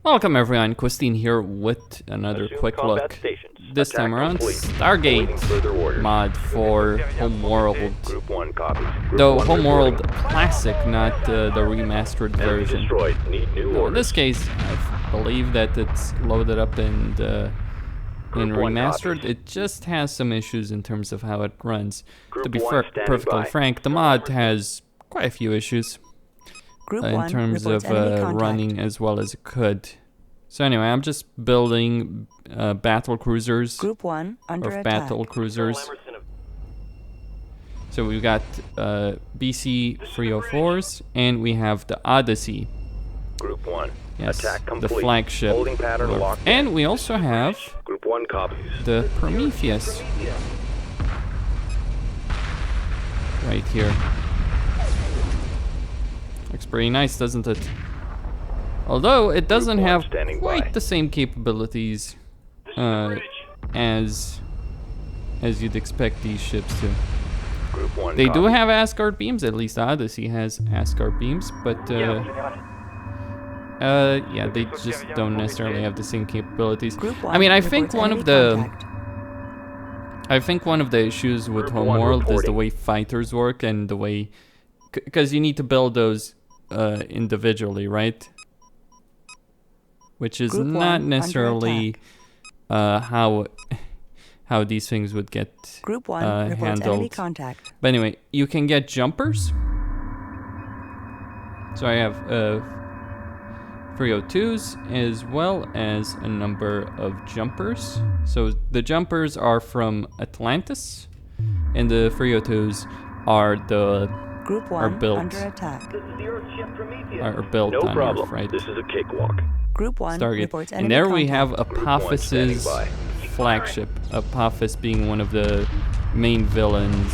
Welcome everyone, Christine here with another quick look. This time around, Stargate mod for Homeworld. Though Homeworld Classic, not the remastered version. So in this case, I believe that it's loaded up and remastered. It just has some issues in terms of how it runs. To be perfectly frank, the mod has quite a few issues. In terms of running as well as it could. So anyway, I'm just building battle cruisers. Group 1 under attack. Battle cruisers. So we've got BC 304s and we have the Odyssey. Group 1. Yes, Attack complete. the flagship. Holding pattern locked. And we also have Group 1 copies. the Prometheus. Right here. Looks pretty nice, doesn't it? Although it doesn't have quite the same capabilities as you'd expect these ships to. Group 1 They do have Asgard beams, at least Odyssey has Asgard beams, but yeah, they just don't necessarily have the same capabilities. I mean, I think one of the issues with Homeworld is the way fighters work and the way, because you need to build those individually, right? Which is not necessarily how these things would get Group 1 reports enemy contact. But anyway, you can get jumpers. So I have 302s as well as a number of jumpers. So the jumpers are from Atlantis, and the 302s are the Group 1 are built under attack. are built No on problem. Earth, right? This is a cakewalk. Group 1 Stargate. reports enemy And there we contact. have Apophis's flagship. Apophis being one of the main villains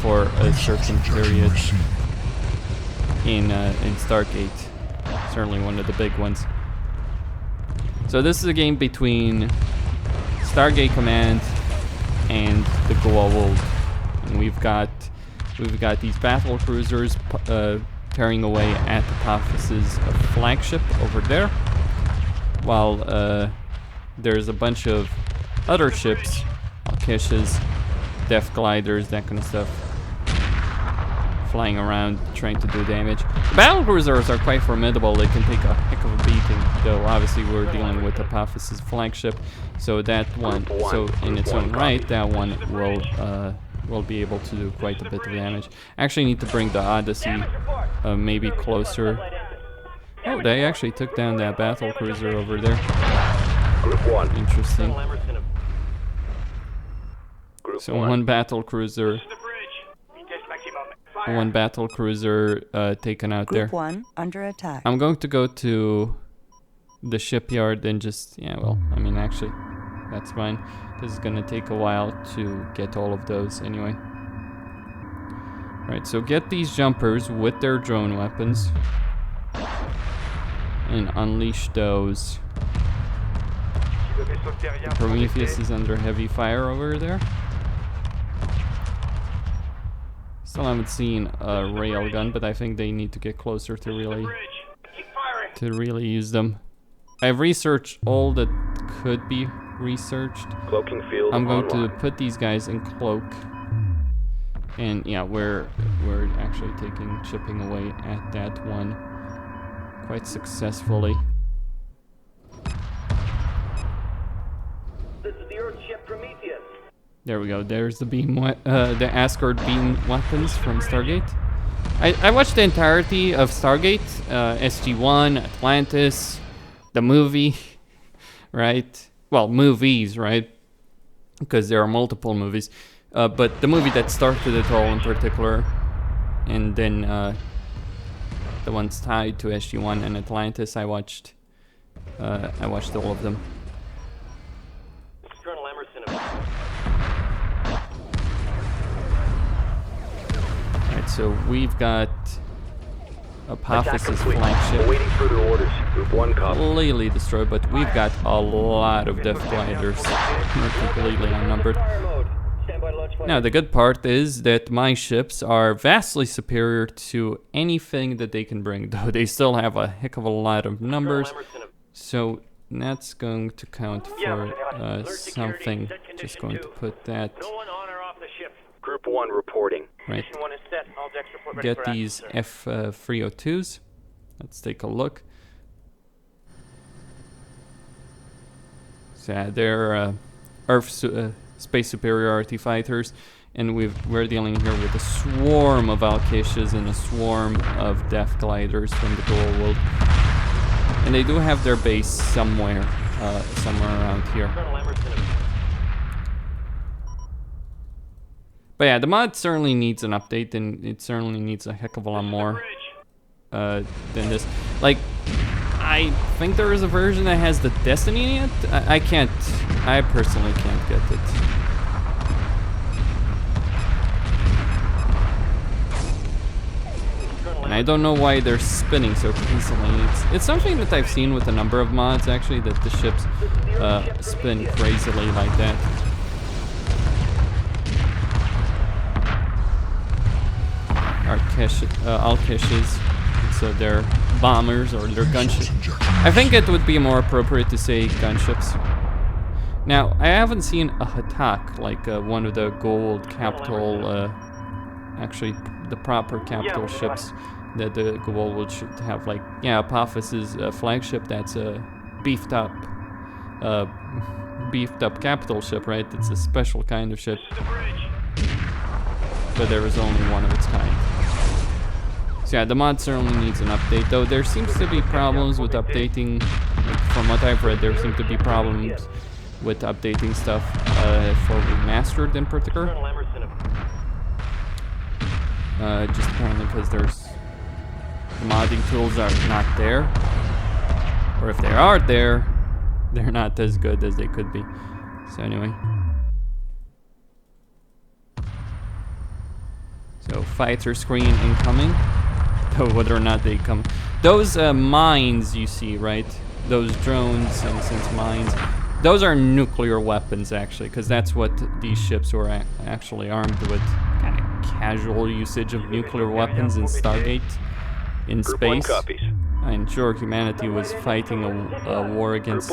for a certain period in Stargate. Certainly one of the big ones. So this is a game between Stargate Command and the Goa'uld. And we've got these battle cruisers tearing away at Apophis's flagship over there, while there's a bunch of other ships, Alkishas, Death Gliders, that kind of stuff, flying around trying to do damage. The battle cruisers are quite formidable. They can take a heck of a beating, though obviously we're dealing with Apophis's flagship, so that one, so in its own right, that one will be able to do quite a bit of damage. Actually need to bring the Odyssey maybe closer. Oh, they actually took down that battle cruiser over there. Group 1. Interesting. Group So 1. one battle cruiser taken out there. Group 1 under attack. I'm going to go to the shipyard and just, yeah, well, I mean, actually, that's fine. This is gonna take a while to get all of those anyway. Right, so get these jumpers with their drone weapons and unleash those. Prometheus is under heavy fire over there. Still haven't seen a railgun, but I think they need to get closer to really use them. I've researched all that could be researched. Cloaking field I'm going online. to put these guys in cloak, and yeah, we're actually chipping away at that one quite successfully. This is the Earthship Prometheus. There we go. There's the beam, the Asgard beam weapons from Stargate. I watched the entirety of Stargate, SG-1, Atlantis, the movie, right? Well, movies, right? Because there are multiple movies. But the movie that started it all in particular, and then the ones tied to SG-1 and Atlantis, I watched all of them. Colonel Emerson. Alright, so we've got Apophis's flagship. Awaiting further orders. Group 1 copy. Completely destroyed, but we've got a lot of Death Gliders. We're completely outnumbered. Now, the good part is that my ships are vastly superior to anything that they can bring, though they still have a heck of a lot of numbers. So that's going to count for something. Just going to put that. No one on or off the ship. Group 1 reporting. Right. Mission 1 is set. All decks report ready Get for action, these sir. F-302s. Let's take a look. So they're Earth space superiority fighters, and we're dealing here with a swarm of Alkishes and a swarm of Death Gliders from the Goa'uld. And they do have their base somewhere around here. Colonel Emerson. But yeah, the mod certainly needs an update, and it certainly needs a heck of a lot more than this. Like, I think there is a version that has the Destiny in it. I personally can't get it. And I don't know why they're spinning so crazily. It's something that I've seen with a number of mods, actually, that the ships spin crazily like that. Alkishes, so they're bombers or they're gunships. I think it would be more appropriate to say gunships. Now, I haven't seen a Hatak, like one of the Goa'uld capital, actually the proper capital ships that the Goa'uld should have. Like, yeah, Apophis's flagship, that's a beefed up capital ship, right? It's a special kind of ship. But there is only one of its kind. So yeah, the mod certainly needs an update, though there seems to be problems with updating. Like, from what I've read, there seem to be problems with updating stuff for remastered in particular. Just apparently because the modding tools are not there, or if they are there, they're not as good as they could be. So anyway. So fighter screen incoming. Though whether or not they come, those mines you see, right? Those drones and since mines, those are nuclear weapons actually, because that's what these ships were actually armed with. Kind of casual usage of nuclear weapons in Stargate, in space. And sure, humanity was fighting a war against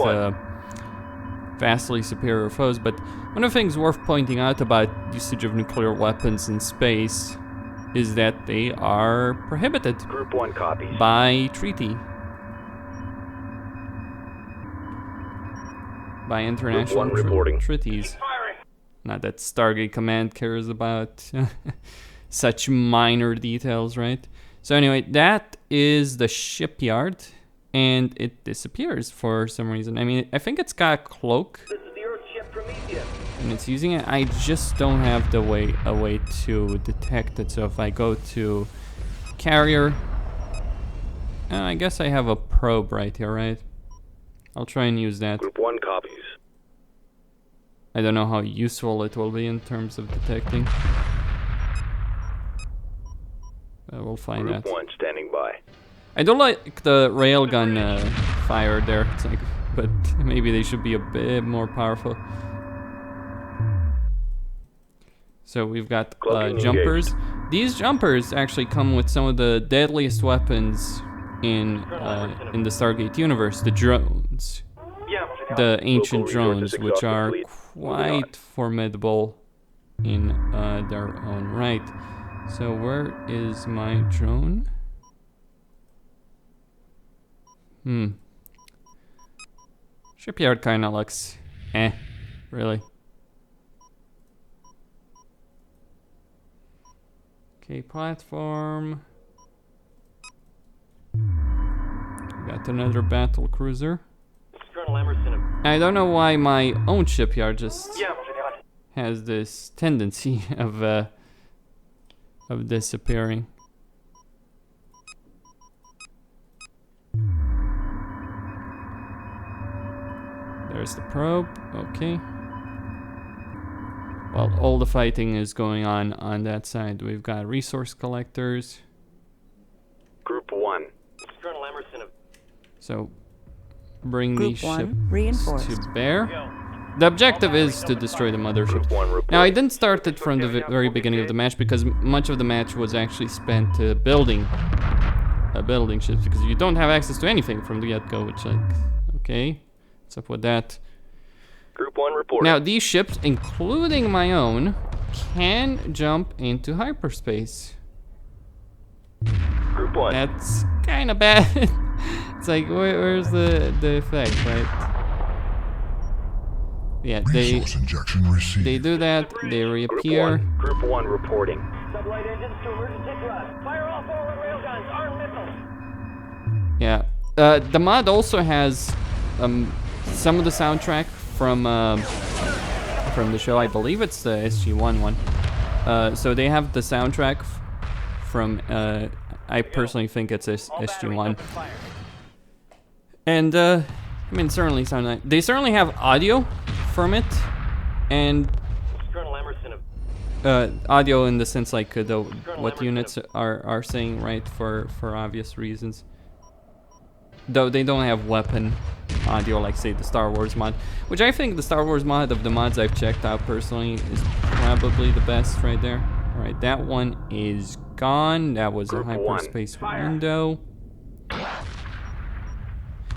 vastly superior foes, but one of the things worth pointing out about usage of nuclear weapons in space is that they are prohibited Group 1 copies. by treaty, by international treaties. Not that Stargate Command cares about such minor details, right? So anyway, that is the shipyard, and it disappears for some reason. I mean, I think it's got a cloak, This is the Earth ship Prometheus. and it's using it. I just don't have a way to detect it. So if I go to carrier, I guess I have a probe right here, right? I'll try and use that. Group 1 copies. I don't know how useful it will be in terms of detecting. We'll find Group out. 1 standing by. I don't like the railgun fire there. It's like, but maybe they should be a bit more powerful. So we've got jumpers. These jumpers actually come with some of the deadliest weapons in the Stargate universe. The drones, the ancient drones, which are quite formidable in their own right. So where is my drone? Shipyard kinda looks really. Okay, platform. Got another battle cruiser. I don't know why my own shipyard just has this tendency of disappearing. There's the probe. Okay. Well, all the fighting is going on that side. We've got resource collectors. Group 1. So, bring Group these ships reinforced. to bear. The objective is to destroy the mothership. Group 1 report. Now, I didn't start it from the very beginning of the match because much of the match was actually spent building ships, because you don't have access to anything from the get-go, which, like, Okay, what's up with that? Group 1 reporting. Now, these ships, including my own, can jump into hyperspace. Group 1. That's kind of bad. It's like, where's the effect, right? Yeah, Resource injection received. they do that, they Group reappear. 1. Group 1 reporting. Sublight engines to emergency thrust. Fire all forward railguns. Armed missiles. Yeah. The mod also has some of the soundtrack from the show. I believe it's the SG-1 one. So they have the soundtrack from. I personally think it's SG-1. And I mean, certainly sound like they certainly have audio from it, and Colonel Emerson of audio in the sense like what units are saying, right, for obvious reasons. Though they don't have weapon audio like, say, the Star Wars mod, which I think the Star Wars mod of the mods I've checked out personally is probably the best right there. All right, that one is gone. That was Group a hyperspace 1. window.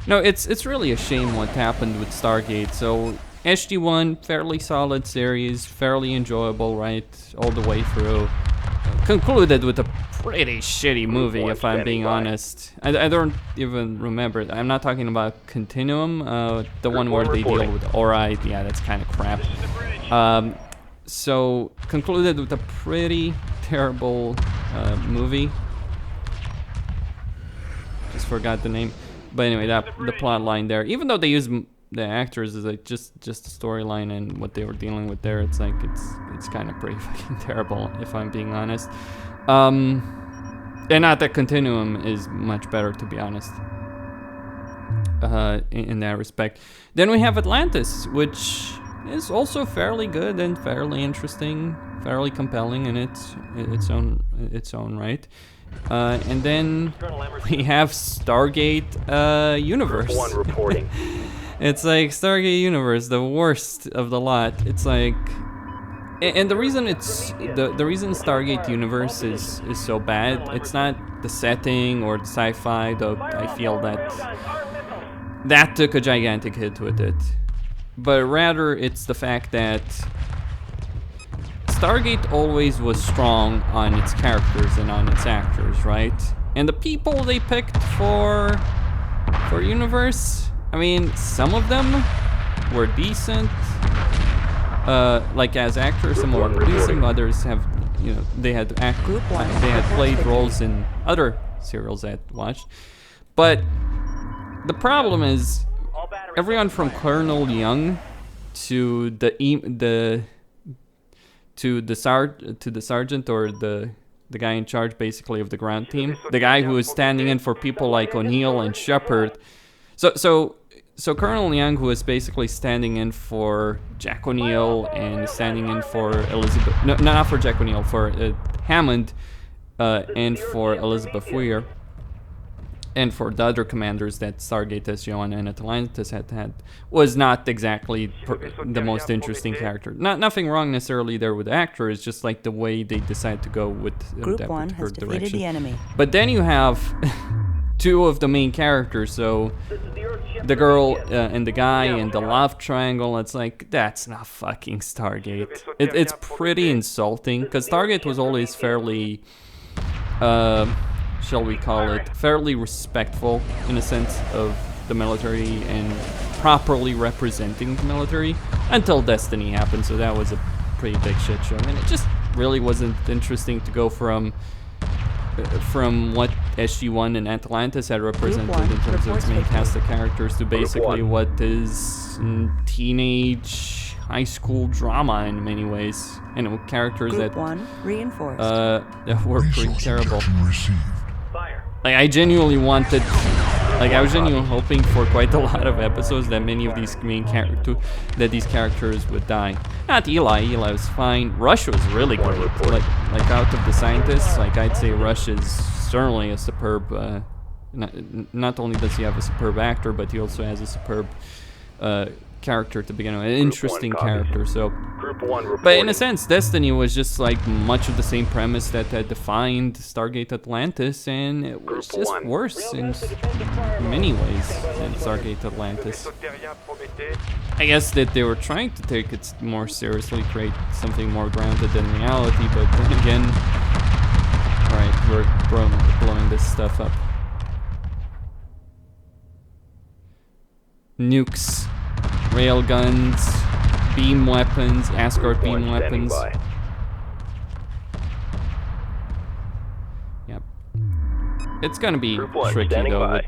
No, it's really a shame what happened with Stargate. So SG-1, fairly solid series, fairly enjoyable, right, all the way through. Concluded with a pretty shitty movie, if I'm being honest. I don't even remember it. I'm not talking about Continuum, the one where they deal with Ori. Yeah, that's kind of crap. So concluded with a pretty terrible movie. Just forgot the name. But anyway, the plot line there, even though they use the actors as like just the storyline and what they were dealing with there, it's like it's kind of pretty fucking terrible, if I'm being honest. And not that Continuum is much better, to be honest, in that respect. Then we have Atlantis, which is also fairly good and fairly interesting, fairly compelling in its own right. And then we have Stargate Universe. Group 1 reporting. It's like Stargate Universe, the worst of the lot. It's like, and the reason the reason Stargate Universe is so bad, it's not the setting or the sci-fi, though I feel that took a gigantic hit with it, but rather it's the fact that Stargate always was strong on its characters and on its actors, right? And the people they picked for Universe, I mean, some of them were decent, like as actors. Some were decent. Others have, you know, they had played roles in other serials I'd watched. But the problem is, everyone from Colonel Young to the sergeant or the guy in charge basically of the ground team, the guy who is standing in for people like O'Neill and Shepard. So Colonel Young, who is basically standing in for Jack O'Neill and standing in for Elizabeth, no, not for Jack O'Neill, for Hammond, and for Elizabeth Weir, and for the other commanders that Stargate SG-1 and Atlantis had, was not exactly the most interesting character. Nothing wrong necessarily there with the actor, it's just like the way they decide to go with Group that 1 particular has defeated direction. the enemy. But then you have two of the main characters, so the girl and the guy and the love triangle. It's like, that's not fucking Stargate. It's pretty insulting, because Stargate was always fairly, shall we call it, fairly respectful in a sense of the military and properly representing the military, until Destiny happened. So that was a pretty big shit show, and it just really wasn't interesting to go from what SG-1 and Atlantis had represented in terms of its main cast of characters to basically what is teenage high school drama in many ways, and with characters Group 1 reinforced. that were pretty terrible. Received. Like, I genuinely wanted, like, I was genuinely hoping for quite a lot of episodes that many of these main characters would die. Not Eli was fine. Rush was really good. Like out of the scientists, like, I'd say Rush is certainly a superb, not only does he have a superb actor, but he also has a superb character to begin with, an interesting copies. character. So, Group 1 reporting. but in a sense, Destiny was just like much of the same premise that defined Stargate Atlantis, and it was Group just one. worse in many ways than Stargate Atlantis. I guess that they were trying to take it more seriously, create something more grounded than reality, but then again, alright, we're blowing this stuff up. Nukes, railguns, beam weapons, escort Group 1 beam standing weapons. by. Yep. It's gonna be Group 1 tricky standing though, by.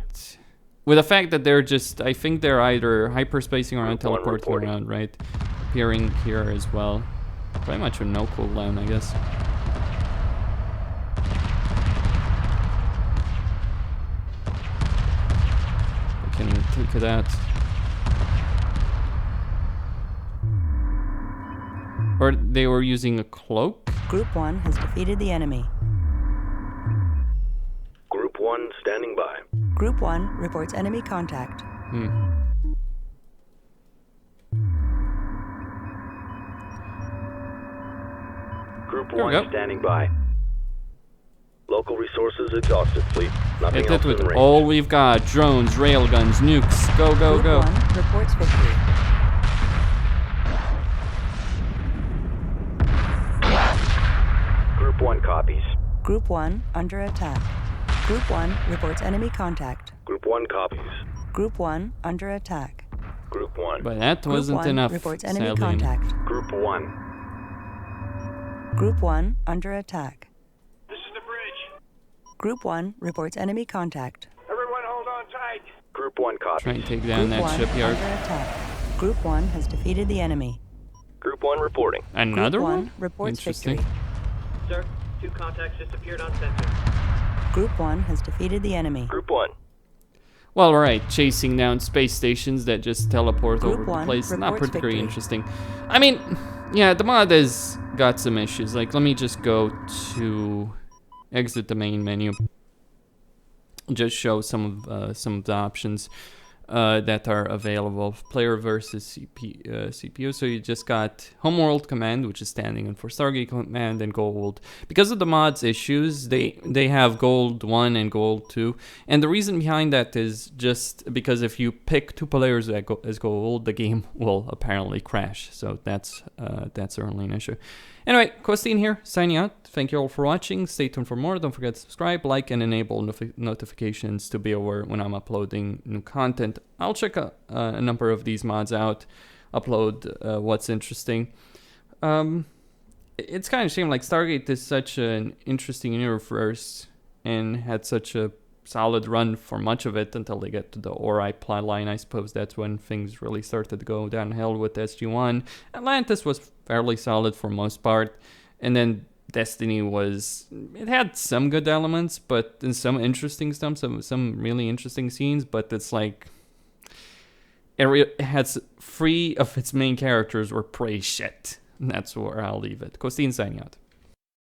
with the fact that they're just, I think they're either hyperspacing around, Group 1 teleporting reporting. around, right? Appearing here as well. Pretty much with no cooldown, I guess. I can take it out. Or they were using a cloak? Group 1 has defeated the enemy. Group 1 standing by. Group 1 reports enemy contact. Group There we 1 go. standing by. Local resources exhausted, fleet. Nothing Hit else it with in range. all we've got. Drones, railguns, nukes. Go, go, Group go. 1 reports victory. Group 1 copies. Group 1 under attack. Group 1 reports enemy contact. Group 1 copies. Group 1 under attack. Group 1. But that Group wasn't 1 enough, reports enemy sadly. contact. Group 1. Group 1 under attack. This is the bridge. Group 1 reports enemy contact. Everyone hold on tight. Group 1 copies. Try and take down Group that 1 shipyard. under attack. Group 1 has defeated the enemy. Group 1 reporting. Another Group 1 one? reports Interesting. victory. Sir, 2 contacts just appeared on sensor. Group 1 has defeated the enemy. Group 1. Well, alright, chasing down space stations that just teleport Group over the 1 place. Not reports particularly victory. interesting. I mean, yeah, the mod has got some issues. Like, let me just go to exit the main menu. Just show some of the options that are available. Player versus CPU. So you just got Homeworld command, which is standing in for Stargate command, and Goa'uld. Because of the mod's issues, they have Goa'uld 1 and Goa'uld 2. And the reason behind that is just because if you pick 2 players as Goa'uld, the game will apparently crash. So that's certainly an issue. Anyway, Costin here, signing out. Thank you all for watching. Stay tuned for more. Don't forget to subscribe, like, and enable notifications to be aware when I'm uploading new content. I'll check a number of these mods out, upload what's interesting. It's kind of a shame, like Stargate is such an interesting universe and had such a solid run for much of it until they get to the Ori plotline. I suppose that's when things really started to go downhill with SG-1. Atlantis was fairly solid for most part, and then Destiny it had some good elements, but in some interesting stuff, some really interesting scenes, but it's like it has 3 of its main characters were pretty shit. And that's where I'll leave it. Costin signing out.